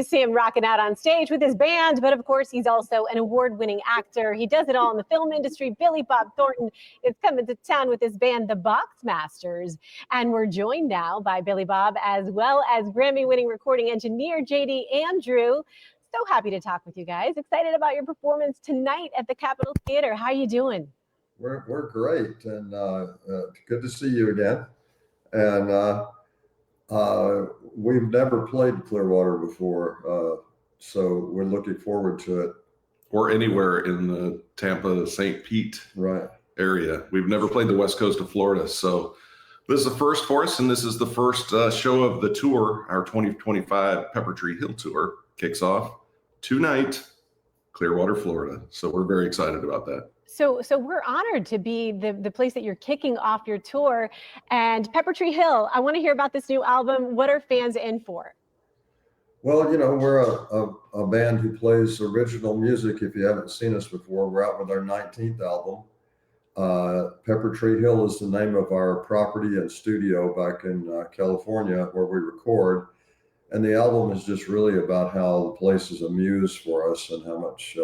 see him rocking out on stage with his band, but of course, he's also an award-winning actor. He does it all in the film industry. Billy Bob Thornton is coming to town with his band, the Boxmasters. And we're joined now by Billy Bob, as well as Grammy-winning recording engineer, JD Andrew. So happy to talk with you guys. Excited about your performance tonight at the Capitol Theatre. How are you doing? We're great, and good to see you again. And we've never played Clearwater before, so we're looking forward to it. Or anywhere in the Tampa, St. Pete area. We've never played the west coast of Florida, so this is the first for us, and this is the first show of the tour. Our 2025 Pepper Tree Hill Tour kicks off tonight, Clearwater, Florida. So we're very excited about that. So we're honored to be the place that you're kicking off your tour. And Pepper Tree Hill, I want to hear about this new album. What are fans in for? Well, you know, we're a band who plays original music. If you haven't seen us before, we're out with our 19th album. Pepper Tree Hill is the name of our property and studio back in California where we record. And the album is just really about how the place is a muse for us and how much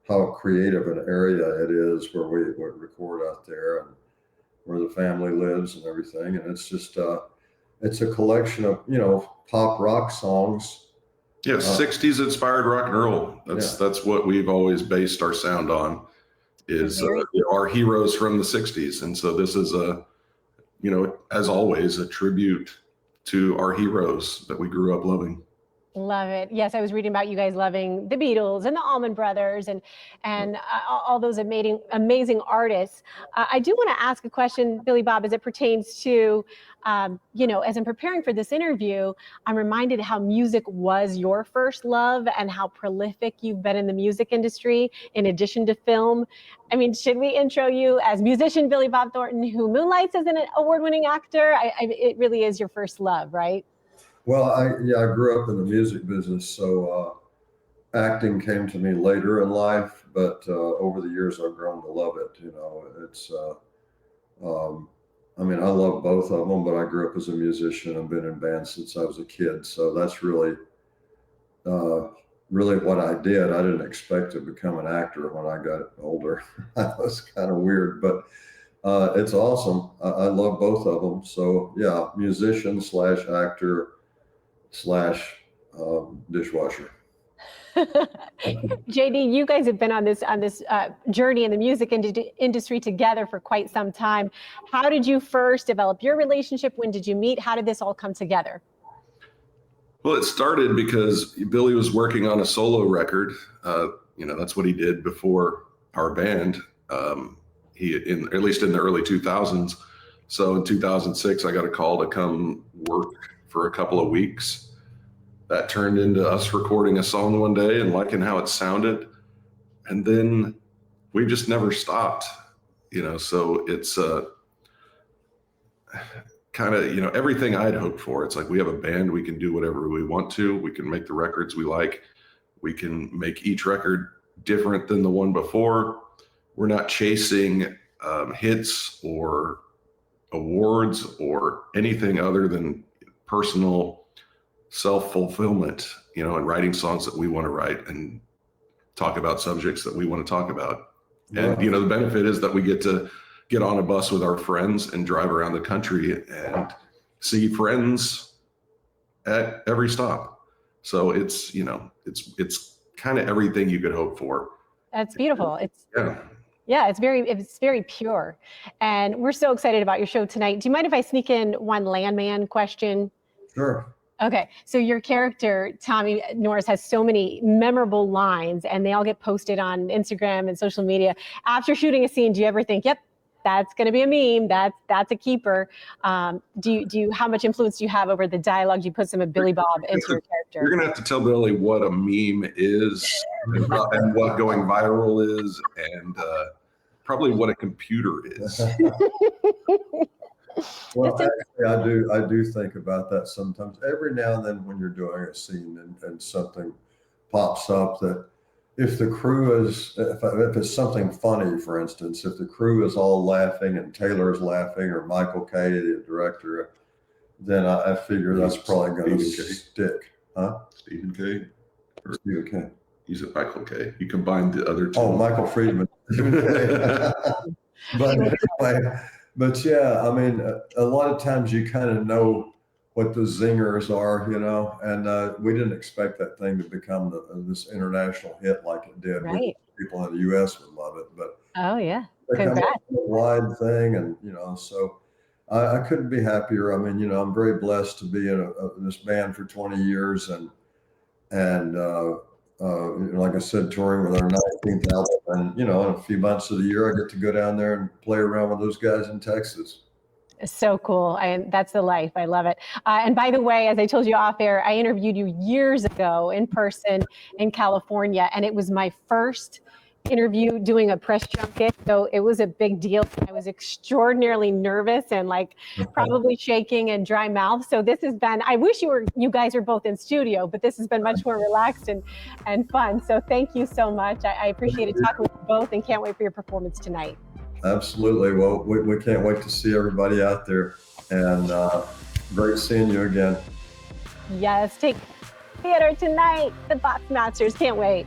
how creative an area it is where we record out there and where the family lives and everything. And it's just, it's a collection of, you know, pop rock songs. Yeah, 60s inspired rock and roll. That's what we've always based our sound on, is our heroes from the 60s. And so this is you know, as always, a tribute to our heroes that we grew up loving. Love it. Yes, I was reading about you guys loving the Beatles and the Allman Brothers and all those amazing artists. I do want to ask a question, Billy Bob, as it pertains to, you know, as I'm preparing for this interview, I'm reminded how music was your first love and how prolific you've been in the music industry in addition to film. I mean, should we intro you as musician Billy Bob Thornton, who moonlights as an award-winning actor? It really is your first love, right? Well, I grew up in the music business, so acting came to me later in life, but over the years I've grown to love it. You know, it's, I mean, I love both of them, but I grew up as a musician. I've been in bands since I was a kid, so that's really what I did. I didn't expect to become an actor when I got older. That was kind of weird, but it's awesome. I love both of them. So yeah, musician / actor / dishwasher. JD, you guys have been on this journey in the music industry together for quite some time. How did you first develop your relationship? When did you meet? How did this all come together? Well, it started because Billy was working on a solo record. You know, that's what he did before our band. At least in the early 2000s. So in 2006, I got a call to come work for a couple of weeks. That turned into us recording a song one day and liking how it sounded. And then we just never stopped, you know, so it's kind of, you know, everything I'd hoped for. It's like, we have a band, we can do whatever we want to. We can make the records we like. We can make each record different than the one before. We're not chasing hits or awards or anything other than personal self-fulfillment, you know, and writing songs that we want to write and talk about subjects that we want to talk about. And, you know, the benefit is that we get to get on a bus with our friends and drive around the country and see friends at every stop. So it's, you know, it's kind of everything you could hope for. That's beautiful. Yeah, it's very pure. And we're so excited about your show tonight. Do you mind if I sneak in one landman question? Sure. Okay, so your character, Tommy Norris, has so many memorable lines and they all get posted on Instagram and social media. After shooting a scene, do you ever think, yep, that's going to be a meme, that's a keeper? Do you how much influence do you have over the dialogue you put some of Billy Bob into your character? You're going to have to tell Billy what a meme is and what going viral is and probably what a computer is. Well, actually, I do think about that sometimes. Every now and then when you're doing a scene and something pops up, that if the crew is, if it's something funny, for instance, if the crew is all laughing and Taylor's laughing or Michael Kay, the director, then I figure that's probably going to stick. Stephen K. Stephen K. He's a Michael K. You combine the other two. Oh, Michael Friedman. But anyway, but yeah, I mean, a lot of times you kind of know what the zingers are, you know, and we didn't expect that thing to become this international hit like it did. Right. People in the U.S. would love it, but Oh yeah. they come Congrats. up with a wide thing, and you know, so I couldn't be happier. I mean, you know, I'm very blessed to be in this band for 20 years, and like I said, touring with our 19th album, and you know, in a few months of the year, I get to go down there and play around with those guys in Texas. So cool. That's the life. I love it. And by the way, as I told you off air, I interviewed you years ago in person in California, and it was my first interview doing a press junket. So it was a big deal. I was extraordinarily nervous and like probably shaking and dry mouth. So this has been, I wish you guys were both in studio, but this has been much more relaxed and fun. So thank you so much. I appreciate it talking with you both and can't wait for your performance tonight. Absolutely. Well, we can't wait to see everybody out there, and great seeing you again. Yes, take theater tonight. The Boxmasters, can't wait.